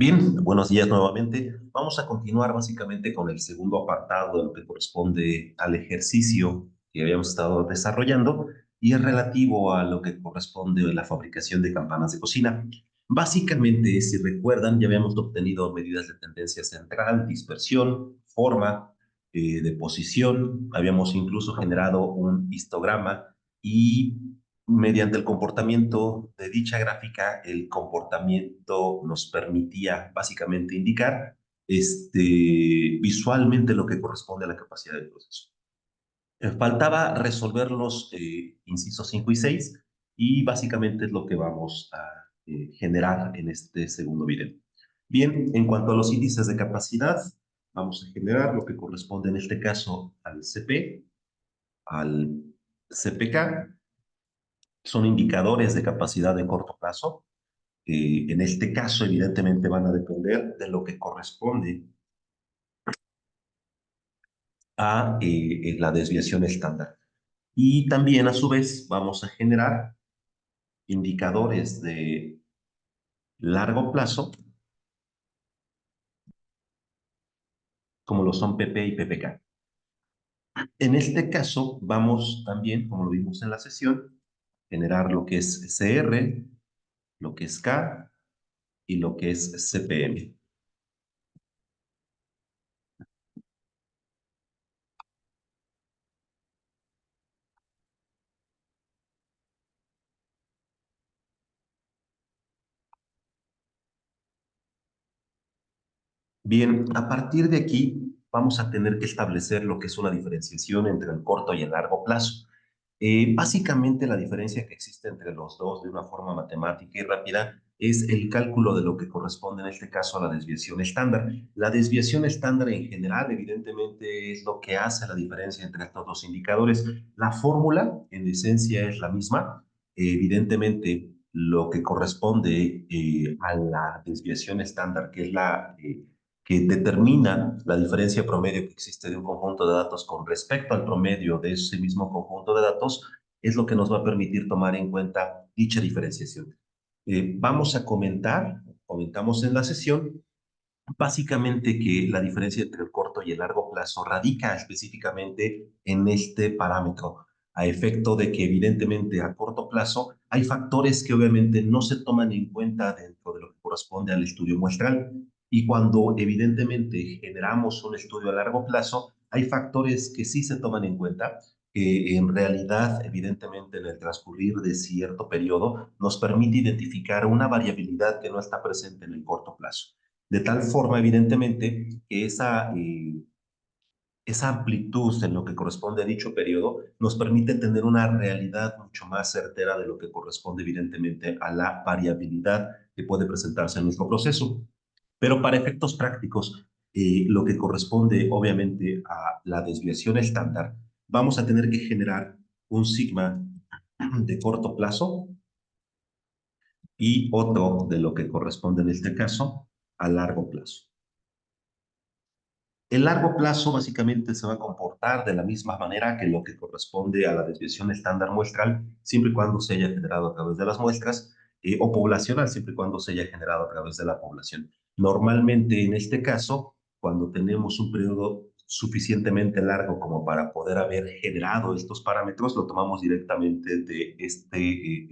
Bien, buenos días nuevamente. Vamos a continuar básicamente con el segundo apartado de lo que corresponde al ejercicio que habíamos estado desarrollando y es relativo a lo que corresponde a la fabricación de campanas de cocina. Básicamente, si recuerdan, ya habíamos obtenido medidas de tendencia central, dispersión, forma, de posición. Habíamos incluso generado un histograma y mediante el comportamiento de dicha gráfica, el comportamiento nos permitía básicamente indicar visualmente lo que corresponde a la capacidad del proceso. Faltaba resolver los incisos 5 y 6 y básicamente es lo que vamos a generar en este segundo video. Bien, en cuanto a los índices de capacidad, vamos a generar lo que corresponde en este caso al CP, al CPK. Son indicadores de capacidad de corto plazo. En este caso, evidentemente, van a depender de lo que corresponde a la desviación estándar. Y también, a su vez, vamos a generar indicadores de largo plazo, como lo son PP y PPK. En este caso, vamos también, como lo vimos en la sesión, generar lo que es CR, lo que es K y lo que es CPM. Bien, a partir de aquí vamos a tener que establecer lo que es una diferenciación entre el corto y el largo plazo. Básicamente la diferencia que existe entre los dos de una forma matemática y rápida es el cálculo de lo que corresponde en este caso a la desviación estándar. La desviación estándar en general, evidentemente, es lo que hace la diferencia entre estos dos indicadores. La fórmula, en esencia, es la misma. Evidentemente, lo que corresponde a la desviación estándar, que es la que determina la diferencia promedio que existe de un conjunto de datos con respecto al promedio de ese mismo conjunto de datos, es lo que nos va a permitir tomar en cuenta dicha diferenciación. Vamos a comentamos en la sesión, básicamente que la diferencia entre el corto y el largo plazo radica específicamente en este parámetro, a efecto de que evidentemente a corto plazo hay factores que obviamente no se toman en cuenta dentro de lo que corresponde al estudio muestral. Y cuando evidentemente generamos un estudio a largo plazo, hay factores que sí se toman en cuenta, que en realidad, evidentemente, en el transcurrir de cierto periodo, nos permite identificar una variabilidad que no está presente en el corto plazo. De tal forma, evidentemente, que esa amplitud en lo que corresponde a dicho periodo nos permite tener una realidad mucho más certera de lo que corresponde, evidentemente, a la variabilidad que puede presentarse en nuestro proceso. Pero para efectos prácticos, lo que corresponde, obviamente, a la desviación estándar, vamos a tener que generar un sigma de corto plazo y otro de lo que corresponde en este caso a largo plazo. El largo plazo básicamente se va a comportar de la misma manera que lo que corresponde a la desviación estándar muestral, siempre y cuando se haya generado a través de las muestras, o poblacional, siempre y cuando se haya generado a través de la población. Normalmente, en este caso, cuando tenemos un periodo suficientemente largo como para poder haber generado estos parámetros, lo tomamos directamente de este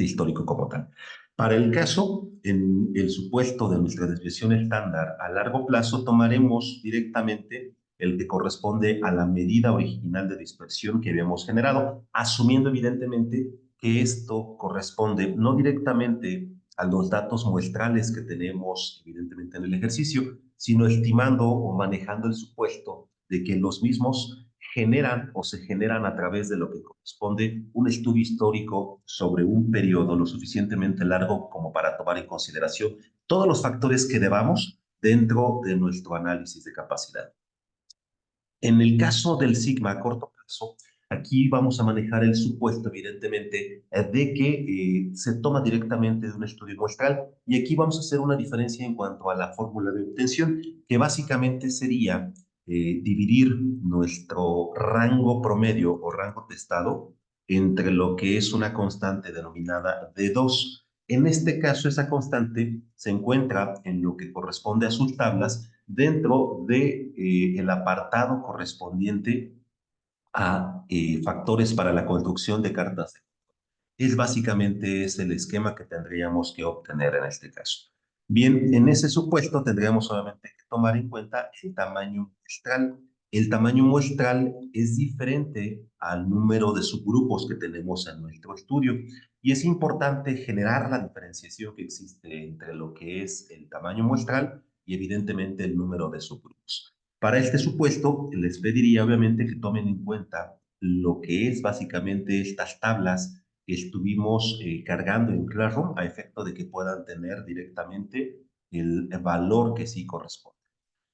histórico como tal. Para el caso, en el supuesto de nuestra desviación estándar a largo plazo, tomaremos directamente el que corresponde a la medida original de dispersión que habíamos generado, asumiendo evidentemente que esto corresponde no directamente a los datos muestrales que tenemos evidentemente en el ejercicio, sino estimando o manejando el supuesto de que los mismos generan o se generan a través de lo que corresponde un estudio histórico sobre un periodo lo suficientemente largo como para tomar en consideración todos los factores que debamos dentro de nuestro análisis de capacidad. En el caso del sigma a corto plazo, aquí vamos a manejar el supuesto, evidentemente, de que se toma directamente de un estudio muestral y aquí vamos a hacer una diferencia en cuanto a la fórmula de obtención, que básicamente sería dividir nuestro rango promedio o rango testado entre lo que es una constante denominada D2. En este caso, esa constante se encuentra en lo que corresponde a sus tablas dentro de, el apartado correspondiente a factores para la construcción de cartas. Es básicamente es el esquema que tendríamos que obtener en este caso. Bien, en ese supuesto tendríamos solamente que tomar en cuenta el tamaño muestral. El tamaño muestral es diferente al número de subgrupos que tenemos en nuestro estudio y es importante generar la diferenciación que existe entre lo que es el tamaño muestral y evidentemente el número de subgrupos. Para este supuesto, les pediría obviamente que tomen en cuenta lo que es básicamente estas tablas que estuvimos cargando en Classroom a efecto de que puedan tener directamente el valor que sí corresponde.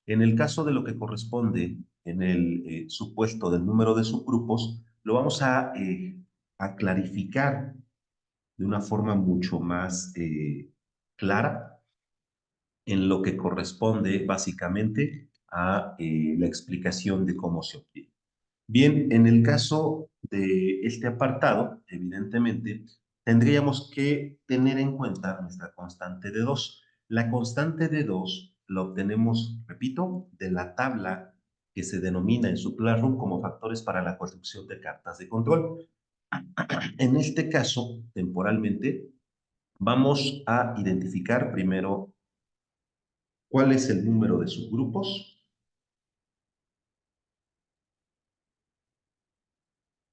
En el caso de lo que corresponde en el supuesto del número de subgrupos, lo vamos a clarificar de una forma mucho más clara en lo que corresponde básicamente a la explicación de cómo se obtiene. Bien, en el caso de este apartado, evidentemente, tendríamos que tener en cuenta nuestra constante de 2. La constante de 2 la obtenemos, repito, de la tabla que se denomina en su Classroom como factores para la construcción de cartas de control. En este caso, temporalmente, vamos a identificar primero cuál es el número de subgrupos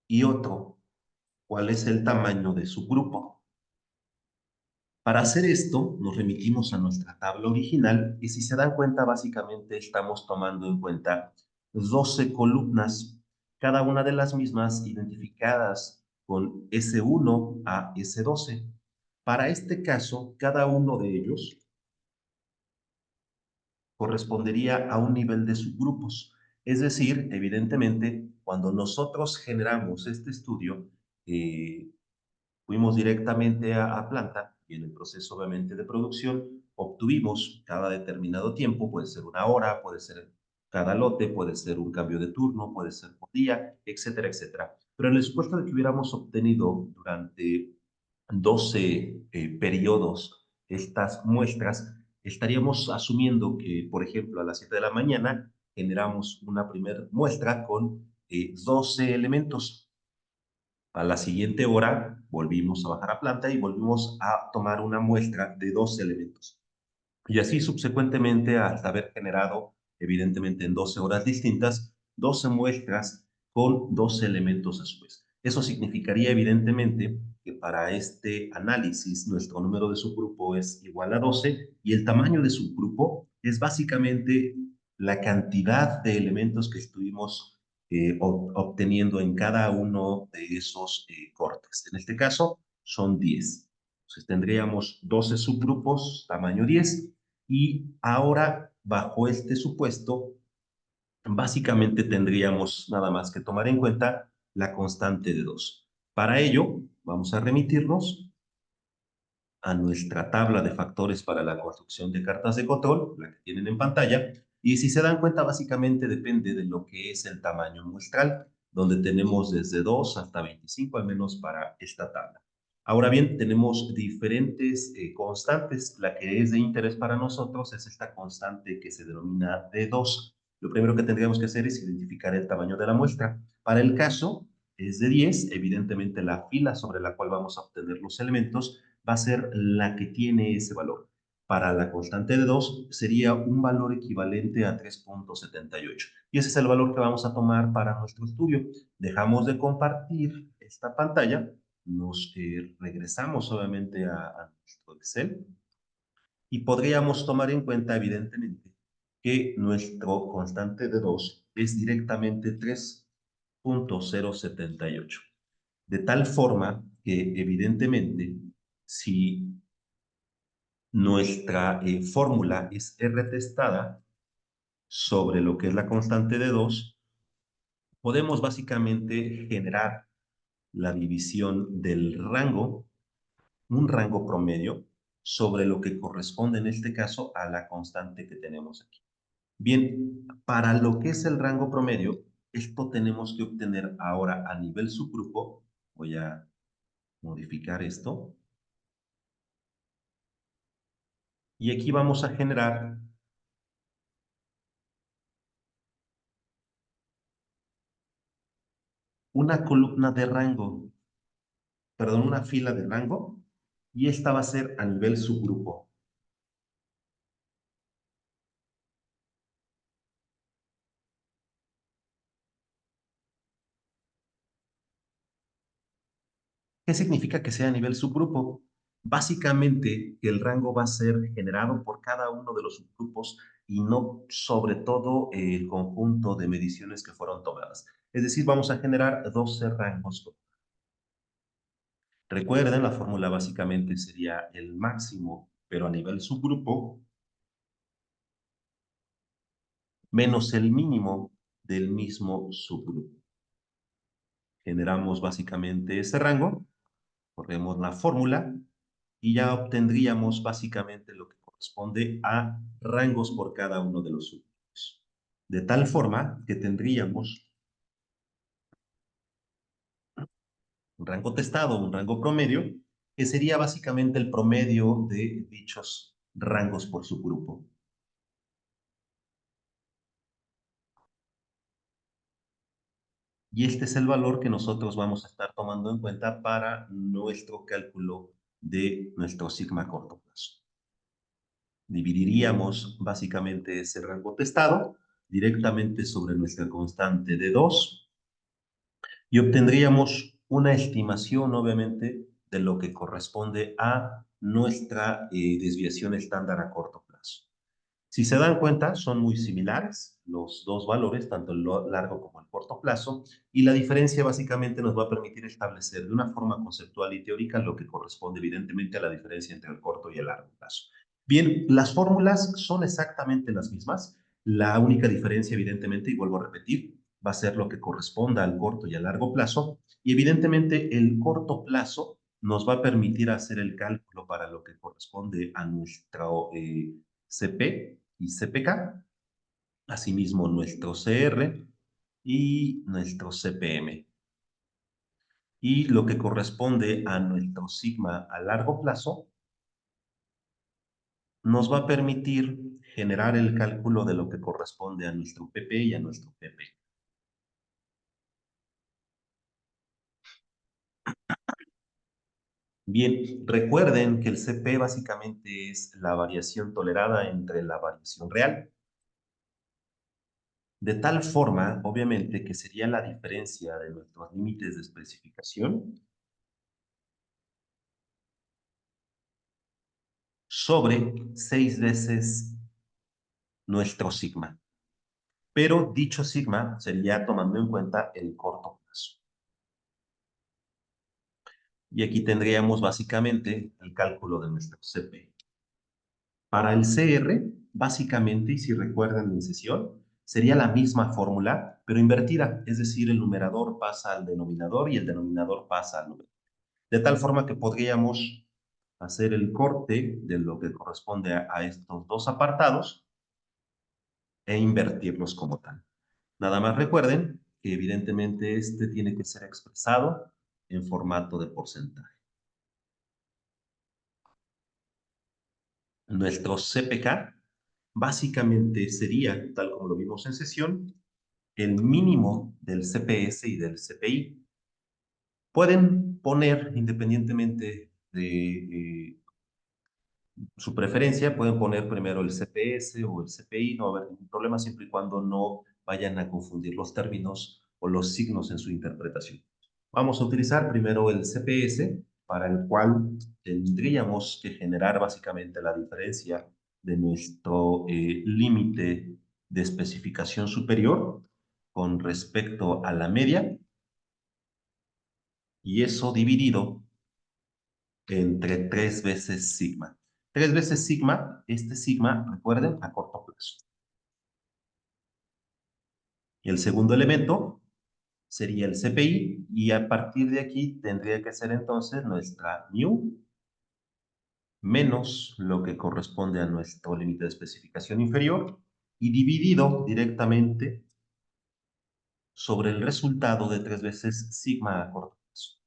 y otro, cuál es el tamaño de su grupo. Para hacer esto, nos remitimos a nuestra tabla original y si se dan cuenta, básicamente estamos tomando en cuenta 12 columnas, cada una de las mismas identificadas con S1 a S12. Para este caso, cada uno de ellos correspondería a un nivel de subgrupos. Es decir, evidentemente, cuando nosotros generamos este estudio, eh, fuimos directamente a planta y en el proceso obviamente de producción obtuvimos cada determinado tiempo, puede ser una hora, puede ser cada lote, puede ser un cambio de turno, puede ser por día, etcétera, etcétera. Pero en el supuesto de que hubiéramos obtenido durante 12 periodos estas muestras, estaríamos asumiendo que, por ejemplo, a las 7 de la mañana generamos una primera muestra con 12 elementos. A la siguiente hora volvimos a bajar a planta y volvimos a tomar una muestra de 12 elementos. Y así subsecuentemente hasta haber generado, evidentemente en 12 horas distintas, 12 muestras con 12 elementos a su vez. Eso significaría evidentemente que para este análisis nuestro número de subgrupo es igual a 12 y el tamaño de subgrupo es básicamente la cantidad de elementos que estuvimos obteniendo en cada uno de esos cortes. En este caso son 10. Entonces tendríamos 12 subgrupos, tamaño 10, y ahora, bajo este supuesto, básicamente tendríamos nada más que tomar en cuenta la constante de 2. Para ello, vamos a remitirnos a nuestra tabla de factores para la construcción de cartas de control, la que tienen en pantalla, y si se dan cuenta, básicamente depende de lo que es el tamaño muestral, donde tenemos desde 2 hasta 25, al menos para esta tabla. Ahora bien, tenemos diferentes constantes. La que es de interés para nosotros es esta constante que se denomina D2. Lo primero que tendríamos que hacer es identificar el tamaño de la muestra. Para el caso es de 10, evidentemente la fila sobre la cual vamos a obtener los elementos va a ser la que tiene ese valor. Para la constante de 2 sería un valor equivalente a 3,78. Y ese es el valor que vamos a tomar para nuestro estudio. Dejamos de compartir esta pantalla, nos regresamos obviamente a nuestro Excel y podríamos tomar en cuenta evidentemente que nuestro constante de 2 es directamente 3,078. De tal forma que evidentemente si nuestra fórmula es R testada sobre lo que es la constante de 2, podemos básicamente generar la división del rango, un rango promedio, sobre lo que corresponde en este caso a la constante que tenemos aquí. Bien, para lo que es el rango promedio, esto tenemos que obtener ahora a nivel subgrupo. Voy a modificar esto. Y aquí vamos a generar una columna de rango, perdón, una fila de rango, y esta va a ser a nivel subgrupo. ¿Qué significa que sea a nivel subgrupo? Básicamente, que el rango va a ser generado por cada uno de los subgrupos y no sobre todo el conjunto de mediciones que fueron tomadas. Es decir, vamos a generar 12 rangos. Recuerden, la fórmula básicamente sería el máximo, pero a nivel subgrupo, menos el mínimo del mismo subgrupo. Generamos básicamente ese rango, corremos la fórmula y ya obtendríamos básicamente lo que corresponde a rangos por cada uno de los subgrupos. De tal forma que tendríamos un rango testado, un rango promedio, que sería básicamente el promedio de dichos rangos por subgrupo. Y este es el valor que nosotros vamos a estar tomando en cuenta para nuestro cálculo de nuestro sigma a corto plazo. Dividiríamos básicamente ese rango testado directamente sobre nuestra constante de 2 y obtendríamos una estimación, obviamente, de lo que corresponde a nuestra desviación estándar a corto plazo. Si se dan cuenta, son muy similares los dos valores, tanto el largo como el corto plazo, y la diferencia básicamente nos va a permitir establecer de una forma conceptual y teórica lo que corresponde evidentemente a la diferencia entre el corto y el largo plazo. Bien, las fórmulas son exactamente las mismas. La única diferencia, evidentemente, y vuelvo a repetir, va a ser lo que corresponda al corto y al largo plazo. Y evidentemente el corto plazo nos va a permitir hacer el cálculo para lo que corresponde a nuestro CP y CPK, asimismo nuestro CR y nuestro CPM. Y lo que corresponde a nuestro sigma a largo plazo nos va a permitir generar el cálculo de lo que corresponde a nuestro PP y a nuestro PP. Bien, recuerden que el CP básicamente es la variación tolerada entre la variación real, de tal forma, obviamente, que sería la diferencia de nuestros límites de especificación sobre 6 veces nuestro sigma. Pero dicho sigma sería tomando en cuenta el corto plazo. Y aquí tendríamos básicamente el cálculo de nuestro CP. Para el CR, básicamente, y si recuerdan en sesión, sería la misma fórmula, pero invertida, es decir, el numerador pasa al denominador y el denominador pasa al numerador. De tal forma que podríamos hacer el corte de lo que corresponde a estos dos apartados e invertirlos como tal. Nada más recuerden que evidentemente este tiene que ser expresado en formato de porcentaje. Nuestro CPK básicamente sería, tal como lo vimos en sesión, el mínimo del CPS y del CPI. Pueden poner, independientemente de su preferencia, pueden poner primero el CPS o el CPI, no va a haber ningún problema siempre y cuando no vayan a confundir los términos o los signos en su interpretación. Vamos a utilizar primero el CPS, para el cual tendríamos que generar básicamente la diferencia de nuestro límite de especificación superior con respecto a la media, y eso dividido entre 3 veces sigma. 3 veces sigma, este sigma, recuerden, a corto plazo. Y el segundo elemento sería el CPI, y a partir de aquí tendría que ser entonces nuestra mu menos lo que corresponde a nuestro límite de especificación inferior y dividido directamente sobre el resultado de 3 veces sigma a corto plazo.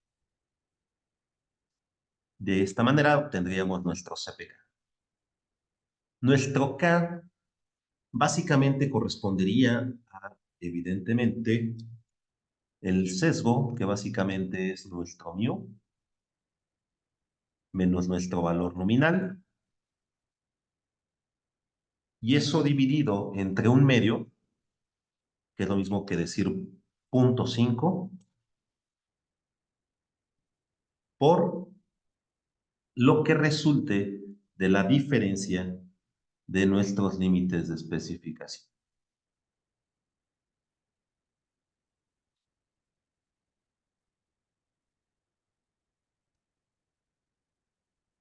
De esta manera obtendríamos nuestro CPK. Nuestro K básicamente correspondería a, evidentemente, el sesgo, que básicamente es nuestro mu, menos nuestro valor nominal, y eso dividido entre un medio, que es lo mismo que decir 0.5, por lo que resulte de la diferencia de nuestros límites de especificación.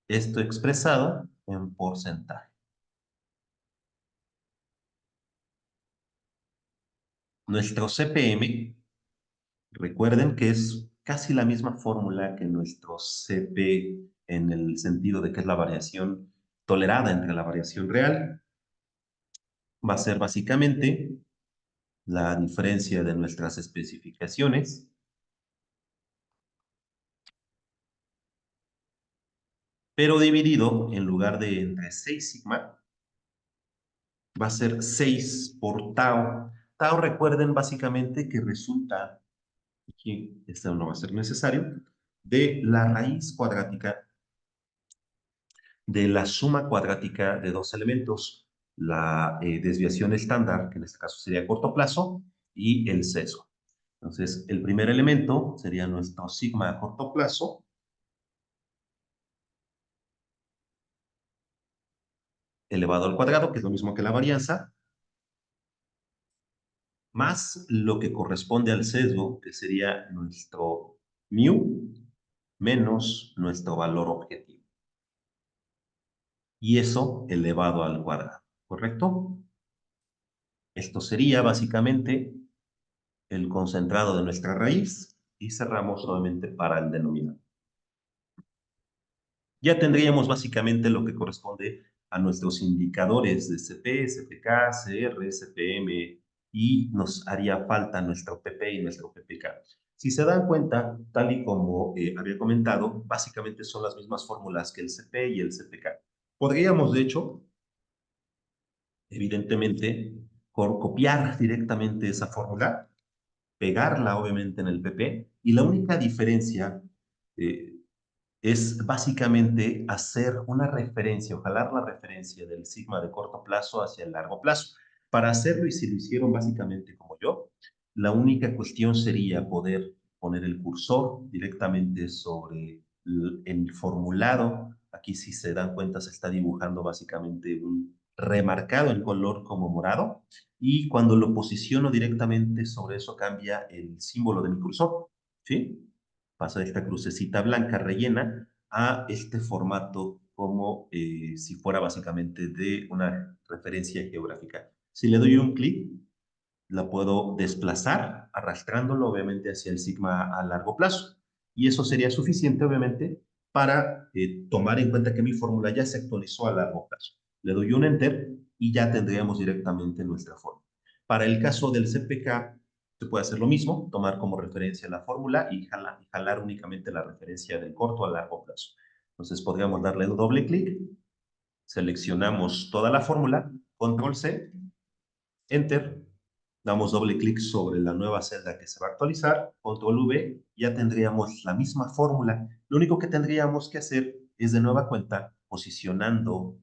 Esto expresado en porcentaje. Nuestro CPM, recuerden que es casi la misma fórmula que nuestro CP en el sentido de que es la variación tolerada entre la variación real. Va a ser básicamente la diferencia de nuestras especificaciones pero dividido, en lugar de entre 6 sigma, va a ser 6 por tau. Tau, recuerden básicamente que resulta, aquí esto no va a ser necesario, de la raíz cuadrática de la suma cuadrática de dos elementos, la desviación estándar, que en este caso sería corto plazo, y el sesgo. Entonces, el primer elemento sería nuestro sigma a corto plazo, elevado al cuadrado, que es lo mismo que la varianza, más lo que corresponde al sesgo, que sería nuestro mu, menos nuestro valor objetivo. Y eso elevado al cuadrado, ¿correcto? Esto sería básicamente el concentrado de nuestra raíz y cerramos nuevamente para el denominador. Ya tendríamos básicamente lo que corresponde a nuestros indicadores de CP, CPK, CR, CPM y nos haría falta nuestro PP y nuestro PPK. Si se dan cuenta, tal y como había comentado, básicamente son las mismas fórmulas que el CP y el CPK. Podríamos, de hecho, evidentemente, copiar directamente esa fórmula, pegarla obviamente en el PP y la única diferencia eh, es básicamente hacer una referencia o jalar la referencia del sigma de corto plazo hacia el largo plazo. Para hacerlo, y si lo hicieron básicamente como yo, la única cuestión sería poder poner el cursor directamente sobre el formulado. Aquí, si se dan cuenta, se está dibujando básicamente un remarcado en color como morado. Y cuando lo posiciono directamente sobre eso, cambia el símbolo de mi cursor. ¿Sí? Pasa de esta crucecita blanca rellena a este formato como si fuera básicamente de una referencia geográfica. Si le doy un clic, la puedo desplazar arrastrándolo obviamente hacia el sigma a largo plazo. Y eso sería suficiente obviamente para tomar en cuenta que mi fórmula ya se actualizó a largo plazo. Le doy un enter y ya tendríamos directamente nuestra fórmula. Para el caso del CPK, se puede hacer lo mismo, tomar como referencia la fórmula y jalar únicamente la referencia del corto a largo plazo. Entonces podríamos darle un doble clic, seleccionamos toda la fórmula, control C, enter, damos doble clic sobre la nueva celda que se va a actualizar, control V, ya tendríamos la misma fórmula. Lo único que tendríamos que hacer es de nueva cuenta posicionando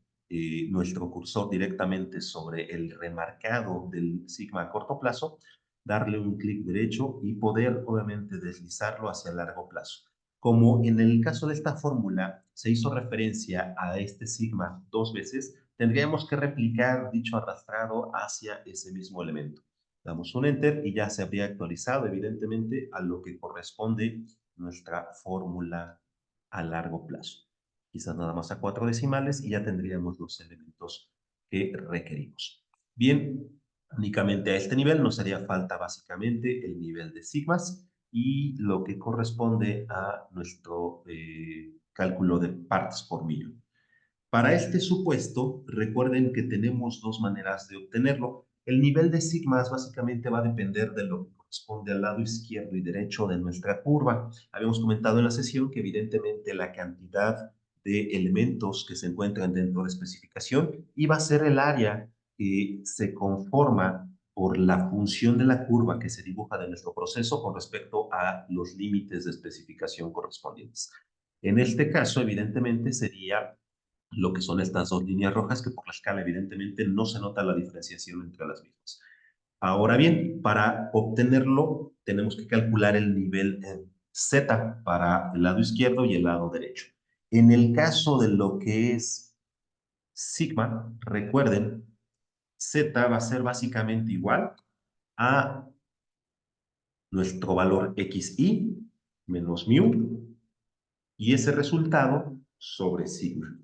nuestro cursor directamente sobre el remarcado del sigma a corto plazo, darle un clic derecho y poder obviamente deslizarlo hacia largo plazo. Como en el caso de esta fórmula se hizo referencia a este sigma dos veces, tendríamos que replicar dicho arrastrado hacia ese mismo elemento. Damos un enter y ya se habría actualizado evidentemente a lo que corresponde nuestra fórmula a largo plazo. Quizás nada más a 4 decimales y ya tendríamos los elementos que requerimos. Bien, únicamente a este nivel nos haría falta básicamente el nivel de sigmas y lo que corresponde a nuestro cálculo de partes por millón. Para este supuesto, recuerden que tenemos dos maneras de obtenerlo. El nivel de sigmas básicamente va a depender de lo que corresponde al lado izquierdo y derecho de nuestra curva. Habíamos comentado en la sesión que evidentemente la cantidad de elementos que se encuentran dentro de especificación y va a ser el área que se conforma por la función de la curva que se dibuja de nuestro proceso con respecto a los límites de especificación correspondientes. En este caso, evidentemente, sería lo que son estas dos líneas rojas, que por la escala, evidentemente, no se nota la diferenciación entre las mismas. Ahora bien, para obtenerlo, tenemos que calcular el nivel Z para el lado izquierdo y el lado derecho. En el caso de lo que es sigma, recuerden, Z va a ser básicamente igual a nuestro valor xi menos mu y ese resultado sobre sigma.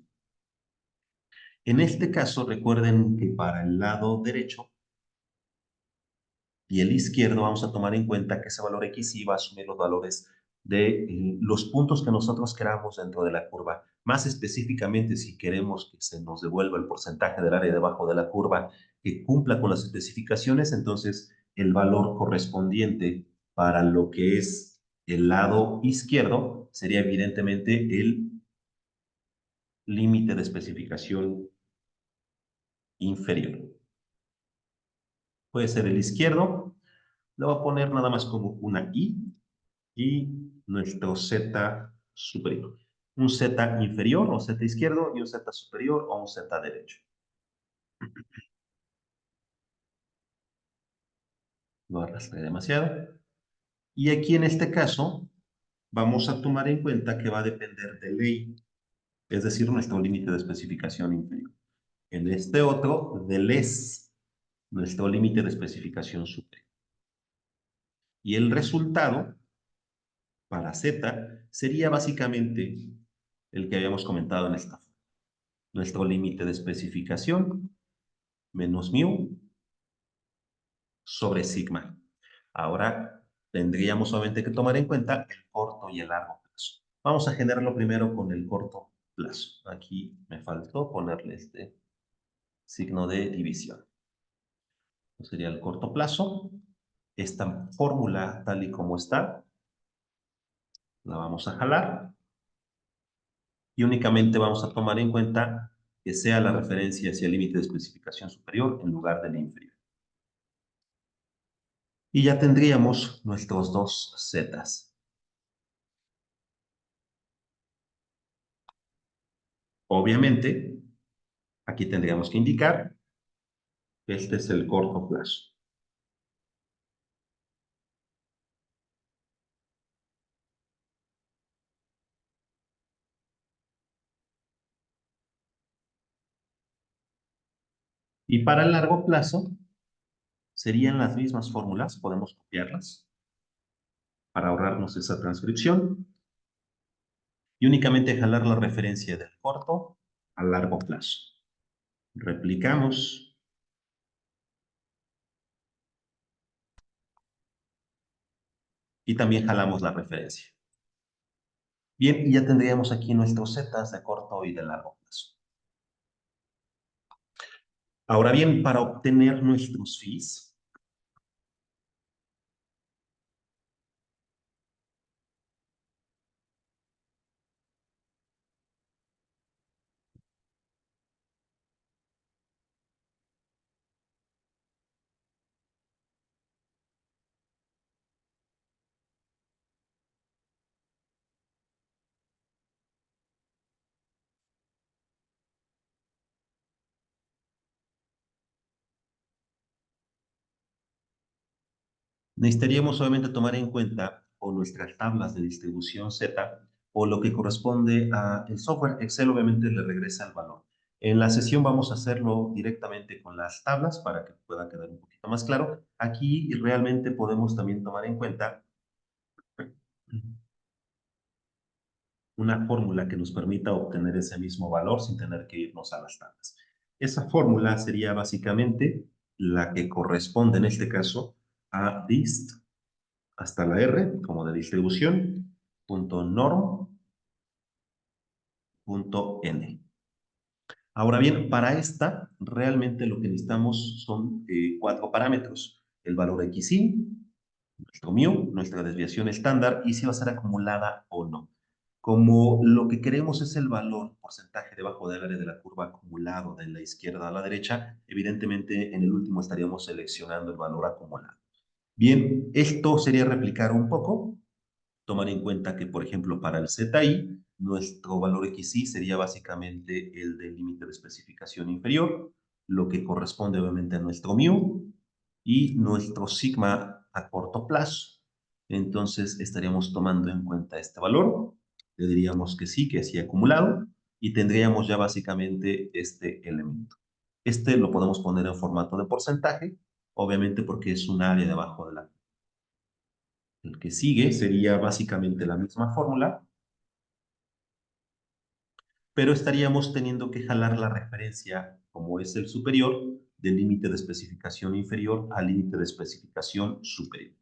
En este caso, recuerden que para el lado derecho y el izquierdo vamos a tomar en cuenta que ese valor xi va a asumir los valores de los puntos que nosotros queramos dentro de la curva. Más específicamente, si queremos que se nos devuelva el porcentaje del área debajo de la curva que cumpla con las especificaciones, entonces el valor correspondiente para lo que es el lado izquierdo sería evidentemente el límite de especificación inferior. Puede ser el izquierdo, le voy a poner nada más como una I y nuestro Z superior. Un Z inferior o Z izquierdo y un Z superior o un Z derecho. No arrastré demasiado. Y aquí en este caso vamos a tomar en cuenta que va a depender de ley, es decir, nuestro límite de especificación inferior. En este otro, de les, nuestro límite de especificación superior. Y el resultado para Z sería básicamente el que habíamos comentado en esta forma. Nuestro límite de especificación menos mu sobre sigma. Ahora tendríamos solamente que tomar en cuenta el corto y el largo plazo. Vamos a generarlo primero con el corto plazo. Aquí me faltó ponerle este signo de división. Sería el corto plazo. Esta fórmula tal y como está, la vamos a jalar y únicamente vamos a tomar en cuenta que sea la referencia hacia el límite de especificación superior en lugar del inferior. Y ya tendríamos nuestros dos zetas. Obviamente, aquí tendríamos que indicar que este es el corto plazo. Y para el largo plazo, serían las mismas fórmulas, podemos copiarlas para ahorrarnos esa transcripción y únicamente jalar la referencia del corto al largo plazo. Replicamos y también jalamos la referencia. Bien, y ya tendríamos aquí nuestros zetas de corto y de largo plazo. Ahora bien, para obtener nuestros phis, necesitaríamos obviamente tomar en cuenta o nuestras tablas de distribución Z o lo que corresponde a el software. Excel obviamente le regresa el valor. En la sesión vamos a hacerlo directamente con las tablas para que pueda quedar un poquito más claro. Aquí realmente podemos también tomar en cuenta una fórmula que nos permita obtener ese mismo valor sin tener que irnos a las tablas. Esa fórmula sería básicamente la que corresponde en este caso a dist hasta la R, como de distribución, punto norm, punto n. Ahora bien, para esta, realmente lo que necesitamos son 4 parámetros. El valor xi, nuestro mu, nuestra desviación estándar y si va a ser acumulada o no. Como lo que queremos es el valor, porcentaje debajo del área de la curva acumulado de la izquierda a la derecha, evidentemente en el último estaríamos seleccionando el valor acumulado. Bien, esto sería replicar un poco, tomar en cuenta que, por ejemplo, para el ZI, nuestro valor XY sería básicamente el del límite de especificación inferior, lo que corresponde obviamente a nuestro mu y nuestro sigma a corto plazo. Entonces estaríamos tomando en cuenta este valor, le diríamos que sí, que sí acumulado, y tendríamos ya básicamente este elemento. Este lo podemos poner en formato de porcentaje, obviamente porque es un área debajo de la. El que sigue sería básicamente la misma fórmula, pero estaríamos teniendo que jalar la referencia, como es el superior, del límite de especificación inferior al límite de especificación superior.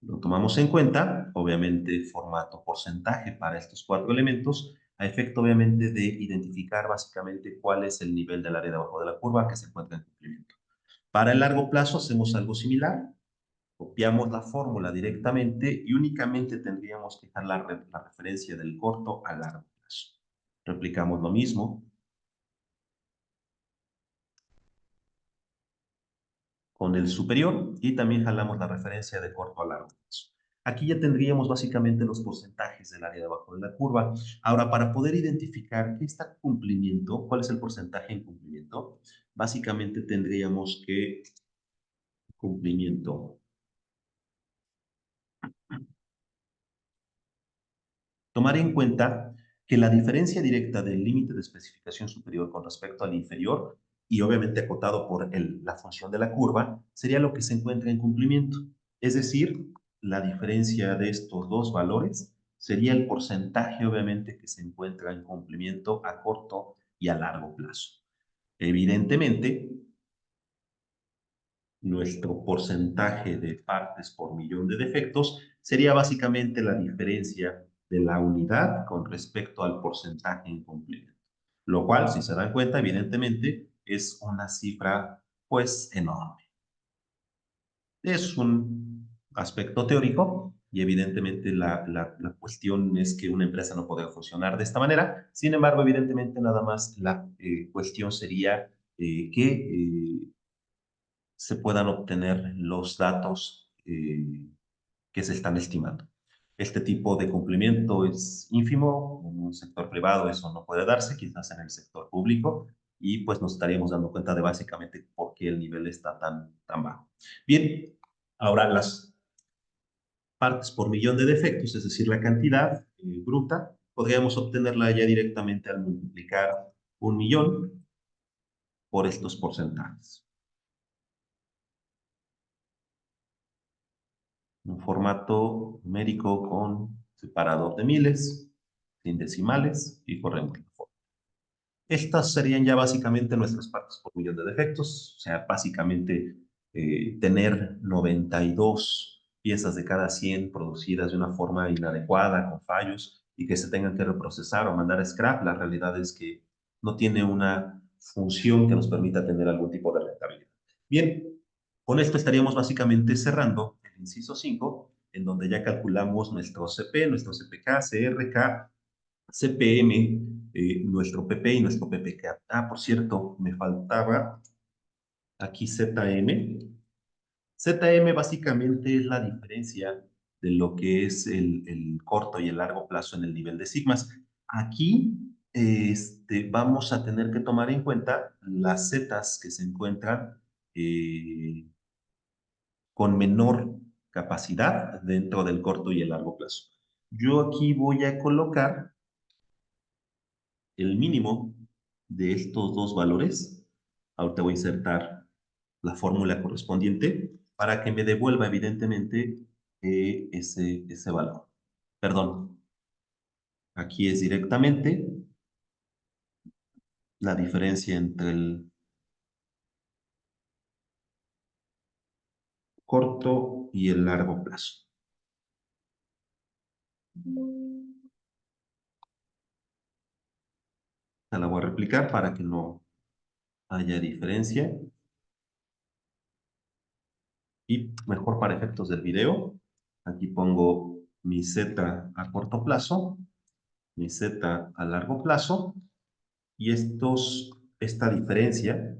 Lo tomamos en cuenta, obviamente formato porcentaje para estos cuatro elementos, a efecto obviamente de identificar básicamente cuál es el nivel del área de abajo de la curva que se encuentra en cumplimiento. Para el largo plazo hacemos algo similar, copiamos la fórmula directamente y únicamente tendríamos que dejar la referencia del corto al largo plazo. Replicamos lo mismo con el superior y también jalamos la referencia de corto a largo plazo. Aquí ya tendríamos básicamente los porcentajes del área de abajo de la curva. Ahora, para poder identificar qué está cumplimiento, cuál es el porcentaje en cumplimiento, básicamente tendríamos que cumplimiento. Tomar en cuenta que la diferencia directa del límite de especificación superior con respecto al inferior, y obviamente acotado por la función de la curva, sería lo que se encuentra en cumplimiento. Es decir, la diferencia de estos dos valores sería el porcentaje, obviamente, que se encuentra en cumplimiento a corto y a largo plazo. Evidentemente, nuestro porcentaje de partes por millón de defectos sería básicamente la diferencia de la unidad con respecto al porcentaje en cumplimiento. Lo cual, si se dan cuenta, evidentemente es una cifra pues enorme. Es un aspecto teórico y evidentemente la cuestión es que una empresa no podría funcionar de esta manera. Sin embargo, evidentemente nada más la cuestión sería que se puedan obtener los datos que se están estimando. Este tipo de cumplimiento es ínfimo, en un sector privado eso no puede darse, quizás en el sector público, y pues nos estaríamos dando cuenta de básicamente por qué el nivel está tan bajo. Bien, ahora las partes por millón de defectos, es decir, la cantidad bruta, podríamos obtenerla ya directamente al multiplicar 1.000.000 por estos porcentajes. Un formato numérico con separador de miles, sin decimales y corremos la forma. Estas serían ya básicamente nuestras partes por millón de defectos, o sea, básicamente tener 92 piezas de cada 100 producidas de una forma inadecuada, con fallos, y que se tengan que reprocesar o mandar a scrap, la realidad es que no tiene una función que nos permita tener algún tipo de rentabilidad. Bien, con esto estaríamos básicamente cerrando el inciso 5, en donde ya calculamos nuestro CP, nuestro CPK, CRK, CPM, nuestro PP y nuestro PPK. Ah, por cierto, me faltaba aquí ZM. ZM básicamente es la diferencia de lo que es el corto y el largo plazo en el nivel de sigmas. Aquí vamos a tener que tomar en cuenta las zetas que se encuentran con menor capacidad dentro del corto y el largo plazo. Yo aquí voy a colocar el mínimo de estos dos valores. Ahorita voy a insertar la fórmula correspondiente para que me devuelva evidentemente ese valor. Perdón, aquí es directamente la diferencia entre el corto y el largo plazo. La voy a replicar para que no haya diferencia. Y mejor para efectos del video, aquí pongo mi Z a corto plazo mi Z a largo plazo, y esta diferencia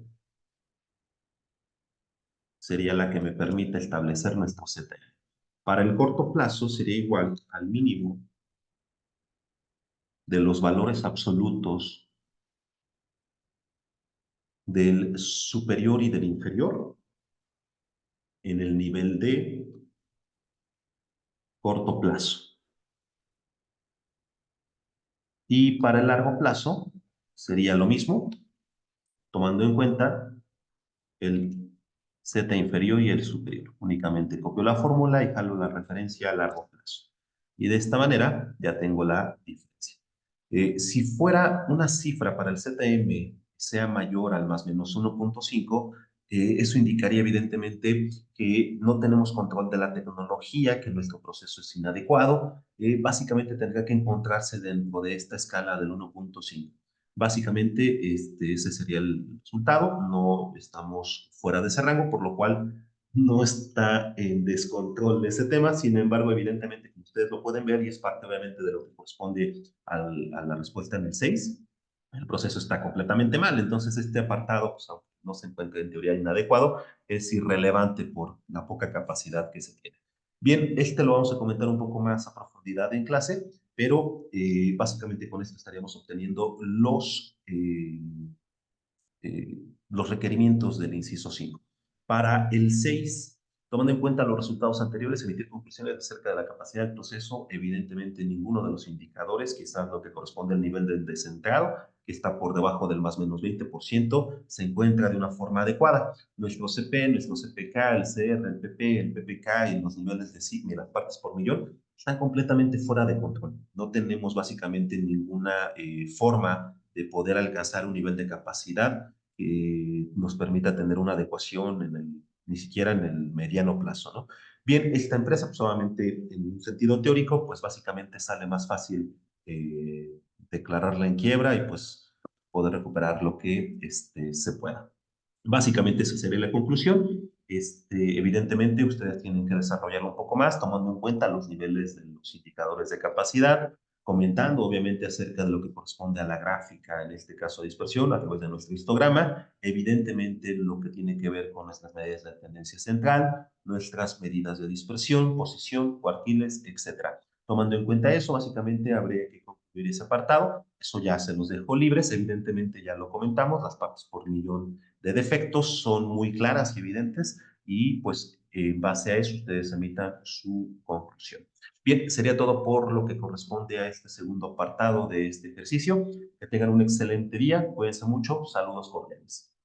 sería la que me permite establecer nuestro ZM. Para el corto plazo sería igual al mínimo de los valores absolutos del superior y del inferior en el nivel de corto plazo. Y para el largo plazo sería lo mismo, tomando en cuenta el Z inferior y el superior. Únicamente copio la fórmula y jalo la referencia a largo plazo. Y de esta manera ya tengo la diferencia. Si fuera una cifra para el ZM sea mayor al más menos 1.5, eso indicaría evidentemente que no tenemos control de la tecnología, que nuestro proceso es inadecuado. Básicamente tendría que encontrarse dentro de esta escala del 1.5. Básicamente, ese sería el resultado. No estamos fuera de ese rango, por lo cual no está en descontrol de ese tema. Sin embargo, evidentemente, como ustedes lo pueden ver, y es parte obviamente de lo que corresponde a la respuesta en el 6, el proceso está completamente mal. Entonces, este apartado, pues, aunque no se encuentra en teoría inadecuado, es irrelevante por la poca capacidad que se tiene. Bien, este lo vamos a comentar un poco más a profundidad en clase, pero básicamente con esto estaríamos obteniendo los requerimientos del inciso 5. Para el 6, tomando en cuenta los resultados anteriores, emitir conclusiones acerca de la capacidad del proceso, evidentemente ninguno de los indicadores, quizás lo que corresponde al nivel del descentrado, que está por debajo del más o menos 20%, se encuentra de una forma adecuada. Nuestro CP, nuestro CPK, el CR, el PP, el PPK y los niveles de sigma y las partes por millón están completamente fuera de control. No tenemos básicamente ninguna forma de poder alcanzar un nivel de capacidad que nos permita tener una adecuación ni siquiera en el mediano plazo, ¿no? Bien, esta empresa, pues solamente en un sentido teórico, pues básicamente sale más fácil declararla en quiebra y pues poder recuperar lo que se pueda. Básicamente esa sería la conclusión. Evidentemente ustedes tienen que desarrollarlo un poco más, tomando en cuenta los niveles de los indicadores de capacidad, comentando obviamente acerca de lo que corresponde a la gráfica, en este caso dispersión, a través de nuestro histograma, evidentemente lo que tiene que ver con nuestras medidas de tendencia central, nuestras medidas de dispersión, posición, cuartiles, etcétera. Tomando en cuenta eso, básicamente habría que concluir ese apartado. Eso ya se los dejo libres, evidentemente ya lo comentamos, las partes por millón de defectos son muy claras y evidentes y pues en base a eso ustedes emitan su conclusión. Bien, sería todo por lo que corresponde a este segundo apartado de este ejercicio. Que tengan un excelente día, cuídense mucho, saludos cordiales.